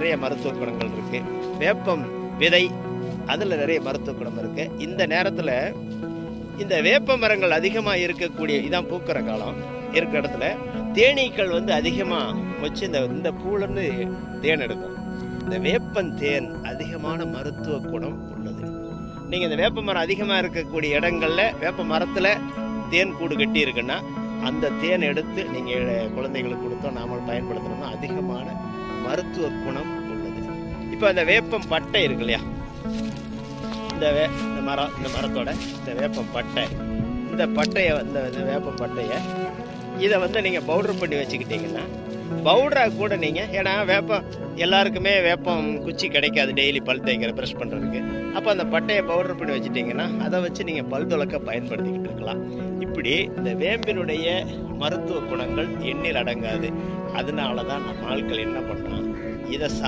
நிறைய மருத்துவ குணங்கள் இருக்குது. வேப்பம் விதை அதில் நிறைய மருத்துவ குணம் இருக்குது. இந்த நேரத்தில் இந்த வேப்ப மரங்கள் அதிகமாக இருக்கக்கூடிய இதான் பூக்கிற காலம் இருக்கிற இடத்துல தேனீக்கள் அதிகமாக வச்சு இந்த பூலேருந்து தேன் எடுக்கும். இந்த வேப்பன் தேன் அதிகமான மருத்துவ குணம் உள்ளது. நீங்கள் இந்த வேப்ப மரம் அதிகமாக இருக்கக்கூடிய இடங்களில் வேப்ப மரத்தில் தேன் கூடு கட்டி இருக்குன்னா அந்த தேன் எடுத்து நீங்கள் குழந்தைகளுக்கு கொடுத்தோம் நாமல் பயன்படுத்தணும்னா அதிகமான மருத்துவ குணம் உள்ளது. இப்போ அந்த வேப்பம் பட்டை இருக்கு இல்லையா, இந்த மரத்தோட இந்த வேப்பம் பட்டை, இந்த பட்டையை இந்த வேப்பம் பட்டையை இதை நீங்கள் பவுடர் பண்ணி வச்சுக்கிட்டிங்கன்னா பவுடராக கூட நீங்கள், ஏன்னா வேப்பம் எல்லாருக்குமே வேப்பம் குச்சி கிடைக்காது டெய்லி பல் தேய்க்கிற ப்ரெஷ் பண்ணுறதுக்கு. அப்போ அந்த பட்டையை பவுடர் பண்ணி வச்சுட்டிங்கன்னா அதை வச்சு நீங்கள் பல் துலக்க பயன்படுத்திக்கிட்டு இருக்கலாம். இப்படி இந்த வேம்பினுடைய மருத்துவ குணங்கள் எண்ணில் அடங்காது. அதனால தான் நம்ம ஆட்கள் என்ன பண்ணுறோம், இதை